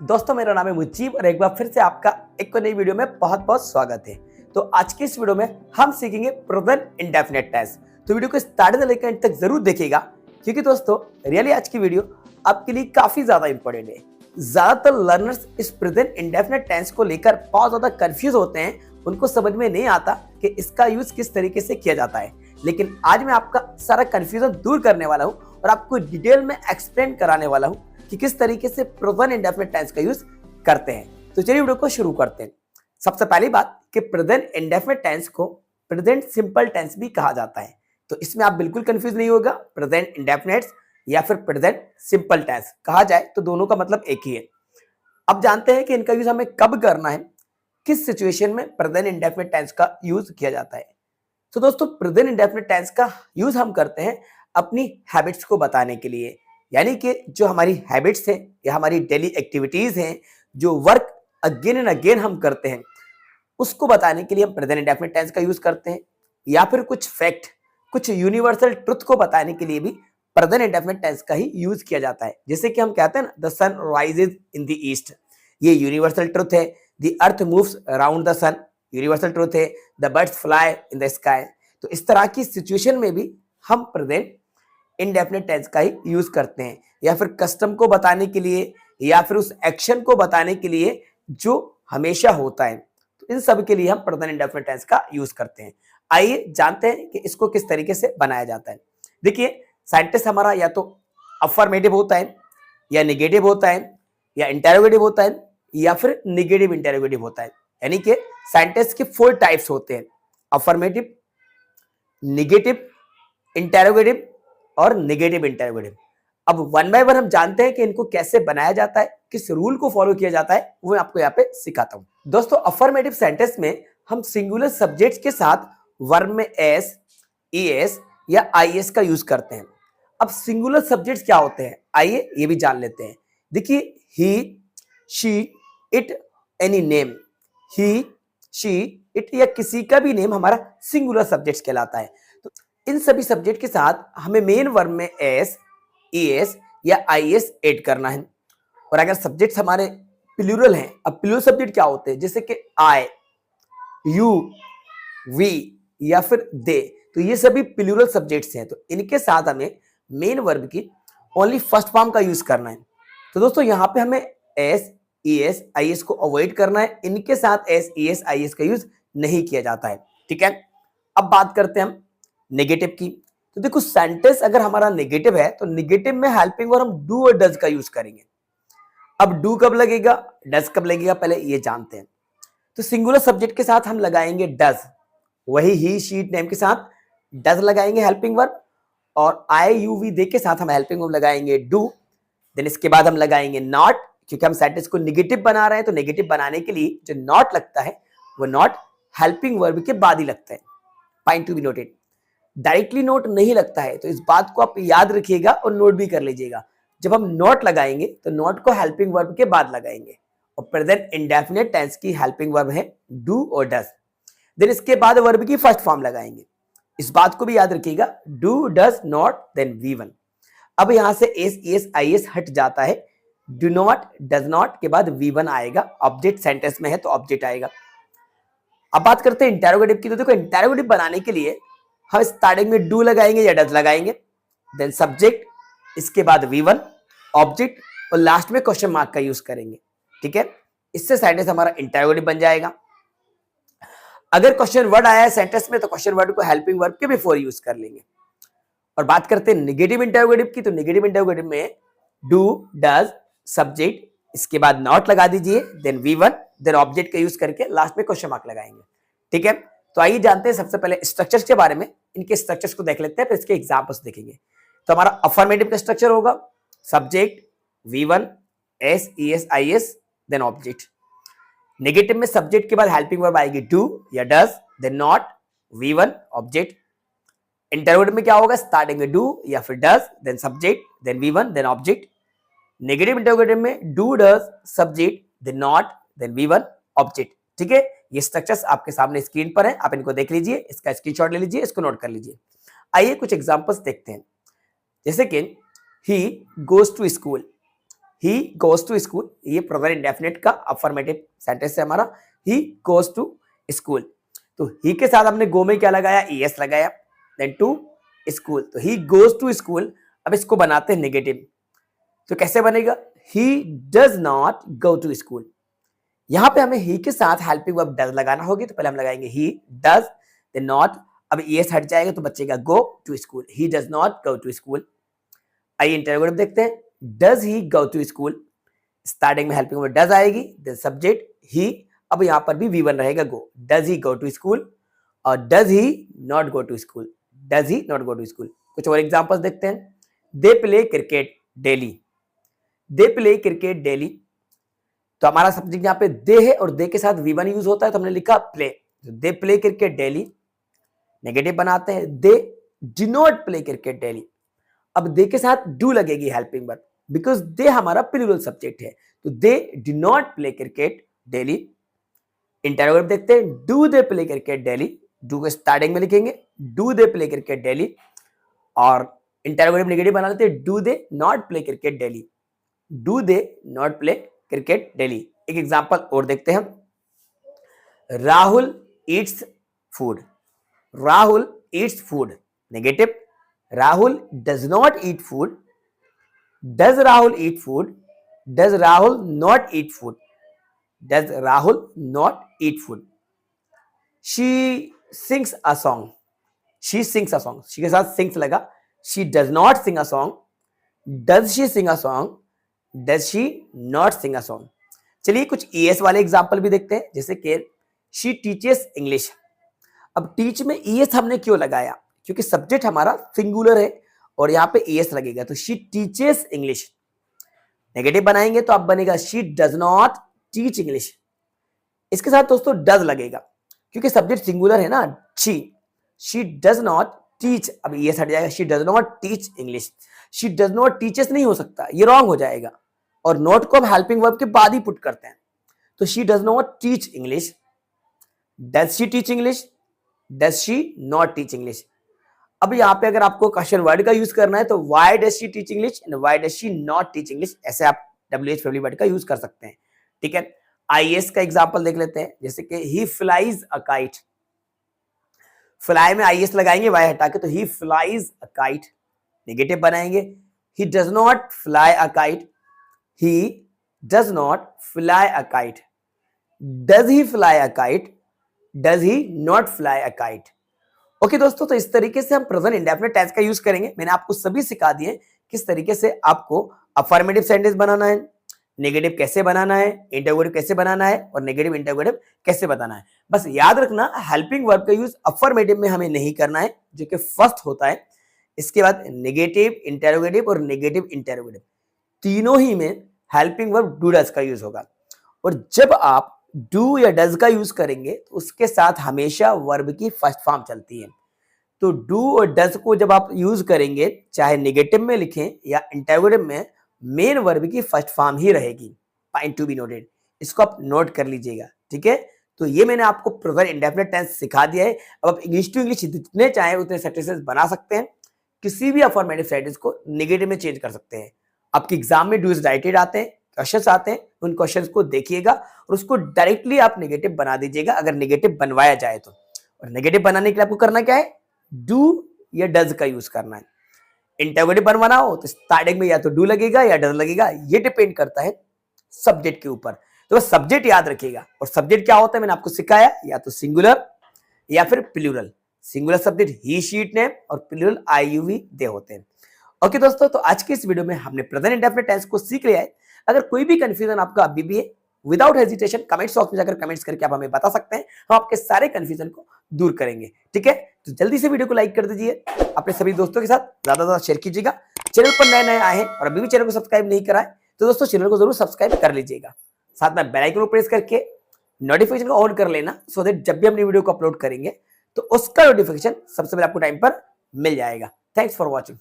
दोस्तों मेरा नाम है मुजीब और एक बार फिर से आपका एक नई वीडियो में बहुत बहुत स्वागत है। तो आज की इस वीडियो में हम सीखेंगे प्रेजेंट इंडेफिनिट टेंस। तो वीडियो को स्टार्ट से लेकर एंड तक जरूर देखिएगा क्योंकि दोस्तों रियली आज की वीडियो आपके लिए काफी ज्यादा इंपॉर्टेंट है। ज्यादातर लर्नर्स इस प्रेजेंट इंडेफिनिट टेंस को लेकर बहुत ज्यादा कंफ्यूज होते हैं, उनको समझ में नहीं आता कि इसका यूज किस तरीके से किया जाता है। लेकिन आज मैं आपका सारा कंफ्यूजन दूर करने वाला हूँ और आपको डिटेल में एक्सप्लेन कराने वाला हूँ कि किस तरीके से प्रेजेंट इंडेफिनिट टेंस का यूज करते हैं। तो चलिए वीडियो को शुरू करते हैं। सबसे पहली बात कि प्रेजेंट इंडेफिनिट टेंस को प्रेजेंट सिंपल टेंस भी कहा जाता है। तो इसमें आप बिल्कुल कंफ्यूज नहीं होगा, प्रेजेंट इंडेफिनिट या फिर प्रेजेंट सिंपल टेंस कहा जाए तो दोनों का मतलब एक ही है। अब जानते हैं कि इनका यूज हमें कब करना है, किस सिचुएशन में प्रेजेंट इंडेफिनिट टेंस का यूज किया जाता है। तो दोस्तों प्रेजेंट इंडेफिनिट टेंस का यूज हम करते हैं अपनी हैबिट्स को बताने के लिए, यानी कि जो हमारी हैबिट्स हैं या हमारी डेली एक्टिविटीज हैं, जो वर्क अगेन एंड अगेन हम करते हैं, उसको बताने के लिए हम प्रेजेंट इंडेफिनिट टेंस का यूज करते हैं। या फिर कुछ फैक्ट, कुछ यूनिवर्सल ट्रुथ को बताने के लिए भी प्रेजेंट इंडेफिनिट टेंस का ही यूज किया जाता है। जैसे कि हम कहते हैं ना, the sun rises in the east, ये यूनिवर्सल ट्रुथ है। The earth moves around the sun, universal truth है। The birds fly in the sky. तो इस तरह की सिचुएशन में भी हम प्रेजेंट इंडेफिनिट टेंस का ही यूज करते हैं, या फिर कस्टम को बताने के लिए या फिर उस एक्शन को बताने के लिए जो हमेशा होता है। तो इन सब के लिए हम प्रेजेंट इंडेफिनिट टेंस का यूज करते हैं। आइए जानते हैं कि इसको किस तरीके से बनाया जाता है। देखिए साइंटिस्ट हमारा या तो अफर्मेटिव होता है, या निगेटिव होता है, या इंटेरोगेटिव होता है, या फिर निगेटिव इंटेरोगेटिव होता है। यानी कि साइंटिस्ट के 4 टाइप्स होते हैं, अफर्मेटिव, निगेटिव, इंटेरोगेटिव और निगेटिव इंटेरोगेटिव। अब वन बाय वन हम जानते हैं कि इनको कैसे बनाया जाता है, किस रूल को फॉलो किया जाता है, वो मैं आपको यहाँ पे सिखाता हूँ। दोस्तों अफर्मेटिव सेंटेंस में हम सिंगुलर सब्जेक्ट्स के साथ वर्ब में एस, ईएस या आईएस का यूज करते हैं। अब सिंगुलर सब्जेक्ट्स क्या होते हैं, आइए ये भी जान लेते हैं। देखिए he, she, it, any name, he, she, it या किसी का भी नेम हमारा सिंगुलर सब्जेक्ट्स कहलाता है। तो इन सभी सब्जेक्ट के साथ हमें मेन वर्ब में एस, ईएस या आईएस ऐड करना है। और अगर सब्जेक्ट्स हमारे प्लूरल हैं, अब प्लूरल सब्जेक्ट क्या होते हैं, जैसे कि आई, यू, वी या फिर दे, तो ये सभी प्लूरल सब्जेक्ट्स हैं। तो इनके साथ हमें मेन वर्ब की ओनली फर्स्ट फॉर्म का यूज करना है। तो दोस्तों यहाँ पे हमें एस, ईएस, आईएस को अवॉइड करना है। इनके साथ एस, ईएस, आईएस का यूज नहीं किया जाता है। ठीक है, अब बात करते हैं हम नेगेटिव की। तो देखो सेंटेंस अगर हमारा नेगेटिव है तो नेगेटिव में हेल्पिंग वर्ब हम डू और डज का यूज करेंगे। अब डू कब लगेगा, डज कब लगेगा, पहले ये जानते हैं। तो सिंगुलर सब्जेक्ट के साथ हम लगाएंगे डज, वही ही, शी, इट, नेम के साथ डज लगाएंगे हेल्पिंग वर्ब, और आई, यू, वी, दे के साथ हम हेल्पिंग वर्ब लगाएंगे डू। देन इसके बाद हम लगाएंगे नॉट, क्योंकि हम सेंटेंस को नेगेटिव बना रहे हैं तो नेगेटिव बनाने के लिए जो नॉट लगता है वो नॉट हेल्पिंग वर्ब के बाद ही लगता है। Point to be noted, directly note नहीं लगता है, तो इस बात को आप याद रखिएगा और नोट भी कर लीजिएगा। जब हम नोट लगाएंगे तो नोट को हेल्पिंग वर्ब के बाद लगाएंगे, और प्रेजेंट इंडेफिनिट टेंस की हेल्पिंग वर्ब है डू और डज। देन इसके बाद वर्ब की फर्स्ट फॉर्म लगाएंगे, इस बात को भी याद रखिएगा, do, does, not, then V one. अब यहां से एस, ईएस, आईएस हट जाता है, डू नॉट, डज नॉट के बाद वी1 आएगा। ऑब्जेक्ट सेंटेंस में है तो ऑब्जेक्ट आएगा। अब बात करते हैं इंटेरोगेटिव की। तो देखो इंटेरोगेटिव बनाने के लिए हम स्टार्टिंग में डू लगाएंगे या डज लगाएंगे, देन सब्जेक्ट, इसके बाद वी1 ऑब्जेक्ट, और लास्ट में क्वेश्चन मार्क का यूज करेंगे। ठीक है, इससे सेंटेंस हमारा इंटेरोगेटिव बन जाएगा। अगर क्वेश्चन वर्ड आया है सेंटेंस में तो क्वेश्चन वर्ड को हेल्पिंग वर्ब के बिफोर यूज कर लेंगे। और बात करते हैं नेगेटिव इंटेरोगेटिव की। तो नेगेटिव इंटेरोगेटिव में डू, डज, सब्जेक्ट, इसके बाद नॉट लगा दीजिए, देन वी1, देन ऑब्जेक्ट का यूज करके लास्ट में क्वेश्चन मार्क लगाएंगे। ठीक है, तो आइए जानते हैं सबसे पहले स्ट्रक्चर्स के बारे में। इनके स्ट्रक्चर्स को देख लेते हैं, फिर इसके एग्जांपल्स देखेंगे। तो हमारा अफर्मेटिव का स्ट्रक्चर होगा subject, V one, S, ES, IS, then object. Negative में सब्जेक्ट के बाद हेल्पिंग वर्ब आएगी डू या does, then not, V one, object. इंटरव्यूट में क्या होगा, स्टार्टिंग में डू या फिर does, then subject, then V one, then object. Negative इंटरव्यूट में do, does, subject, then not, then V one, object. ठीक है, ये स्ट्रक्चर्स आपके सामने स्क्रीन पर है, आप इनको देख लीजिए, इसका स्क्रीनशॉट ले लीजिए, इसको नोट कर लीजिए। आइए कुछ एग्जांपल्स देखते हैं। जैसे कि he goes to school, he goes to school, ये प्रेजेंट इंडेफिनिट का अफर्मेटिव सेंटेंस है हमारा, ही गोज टू स्कूल। तो ही के साथ हमने गो में क्या लगाया, es लगाया, देन टू स्कूल, तो ही गोज टू स्कूल। अब इसको बनाते हैं नेगेटिव, तो कैसे बनेगा, he does not go to school. यहां पे हमें ही के साथ हेल्पिंग वर्ब डज लगाना होगी, तो पहले हम लगाएंगे ही डज, देन नॉट, अब es हट जाएगा तो बचेगा go to school, he does not go to school. आइए इंटरोगेटिव देखते हैं, does he go to school, starting में हेल्पिंग वर्ब डज आएगी, देन सब्जेक्ट ही, अब यहां पर भी V1 रहेगा go, does he go to school, और does he not go to school, does he not go to school. कुछ और एग्जांपल्स देखते हैं, they play cricket daily, they play cricket daily, तो हमारा सब्जेक्ट यहाँ पे दे है और दे के साथ V1 यूज होता है, तो हमने लिखा play, they play cricket daily. Negative बनाते हैं, they do not play cricket daily, अब दे के साथ डू लगेगी हेल्पिंग वर्ब, बिकॉज दे हमारा प्लूरल सब्जेक्ट है, तो they do not play cricket daily. Interrogative देखते हैं, do they play cricket daily, do को स्टार्टिंग में लिखेंगे, do they play cricket daily, और इंटरोगेटिव नेगेटिव बना लेते हैं, do they not play cricket daily, do they not play cricket daily. एक एग्जांपल और देखते हैं हम, Rahul Yeats food, Rahul Yeats food, negative, Rahul does not eat food, does Rahul eat food, does Rahul not eat food, does Rahul not eat food. She sings a song, she sings a song, she के साथ sings लगा, she does not sing a song, does she sing a song, does she not sing a song. चलिए कुछ es वाले example भी देखते हैं, जैसे कि शी टीचेस इंग्लिश, अब टीच में es हमने क्यों लगाया, क्योंकि सब्जेक्ट हमारा सिंगुलर है और यहाँ पे es लगेगा, तो शी टीचेस इंग्लिश। नेगेटिव बनाएंगे तो अब बनेगा she does not teach English, इसके साथ दोस्तों डज लगेगा क्योंकि सब्जेक्ट सिंगुलर है ना, शी डज नॉट टीच, अब es हट जाएगा, she does not teach English, she does not teaches नहीं हो सकता, ये रॉन्ग हो जाएगा, और नॉट को हम हेल्पिंग वर्ब के बाद ही पुट करते हैं, तो she does not teach English, does she teach English, does she not teach English. अब यहाँ पे अगर आपको क्वेश्चन वर्ड का यूज करना है तो why does she teach English and why does she not teach English, ऐसे आप WH फैमिली वर्ड का यूज कर सकते हैं, ठीक है। IS का एग्जांपल देख लेते हैं, जैसे कि ही फ्लाइज अ काइट, फ्लाई में IS लगाएंगे वाई हटा के, तो ही फ्लाइज अ काइट। नेगेटिव बनाएंगे, ही does not fly a kite, he does not fly a kite, does he fly a kite, does he not fly a kite। Okay दोस्तों, तो इस तरीके से हम प्रेजेंट इंडेफिनिट टेंस का यूज करेंगे। मैंने आपको सभी सिखा दिए किस तरीके से आपको अफर्मेटिव सेंटेंस बनाना है, नेगेटिव कैसे बनाना है, इंटरोगेटिव कैसे बनाना है और नेगेटिव इंटरोगेटिव कैसे बताना है। बस याद रखना हेल्पिंग वर्ब का यूज अफर्मेटिव में हमें नहीं करना है, जो कि फर्स्ट होता है। इसके बाद नेगेटिव, इंटरोगेटिव और नेगेटिव इंटरोगेटिव तीनों ही में हेल्पिंग वर्ब डू डज का यूज होगा, और जब आप डू या डज का यूज करेंगे तो उसके साथ हमेशा वर्ब की फर्स्ट फॉर्म चलती है। तो डू और डज को जब आप यूज करेंगे, चाहे नेगेटिव में लिखें या इंटरोगेटिव में, मेन वर्ब की फर्स्ट फॉर्म ही रहेगी। पॉइंट टू बी नोटेड, इसको आप नोट कर लीजिएगा, ठीक है। तो ये मैंने आपको प्रेजेंट इंडेफिनिट टेंस सिखा दिया है। अब आप इंग्लिश टू इंग्लिश जितने चाहे उतने सेंटेंसेस बना सकते हैं, किसी भी अफर्मेटिव सेंटेंस को नेगेटिव में चेंज कर सकते हैं। आपके एग्जाम में डूज राइटेड आते हैं, क्वेश्चंस आते हैं, उन क्वेश्चंस को देखिएगा और उसको डायरेक्टली आप नेगेटिव बना दीजिएगा अगर नेगेटिव बनवाया जाए तो। और नेगेटिव बनाने के लिए आपको करना क्या है, डू या डज का यूज करना है। इंटरोगेटिव बनवाना हो तो स्टार्टिंग में या तो डू लगेगा या डज लगेगा, ये डिपेंड करता है सब्जेक्ट के ऊपर। तो बस सब्जेक्ट याद रखिएगा, और सब्जेक्ट क्या होता है मैंने आपको सिखाया, या तो सिंगुलर या फिर plural. Singular subject he, she, it, name, और plural I, you, we, they होते हैं। ओके दोस्तों, तो आज की इस वीडियो में हमने प्रेजेंट इंडेफिनिट टेंस को सीख लिया है। अगर कोई भी कंफ्यूजन आपका अभी भी है, विदाउट हेजिटेशन कमेंट्स बॉक्स में जाकर कमेंट्स करके आप हमें बता सकते हैं, हम आपके सारे कंफ्यूजन को दूर करेंगे, ठीक है। तो जल्दी से वीडियो को लाइक कर दीजिए, अपने सभी दोस्तों के साथ ज्यादा से ज्यादा शेयर कीजिएगा। चैनल पर नए नए आए हैं और अभी भी चैनल को सब्सक्राइब नहीं करा है तो दोस्तों चैनल को जरूर सब्सक्राइब कर लीजिएगा। साथ में बेल आइकन को प्रेस करके नोटिफिकेशन को ऑन कर लेना, सो दैट जब भी हम वीडियो को अपलोड करेंगे तो उसका नोटिफिकेशन सबसे पहले आपको टाइम पर मिल जाएगा। Thanks for watching.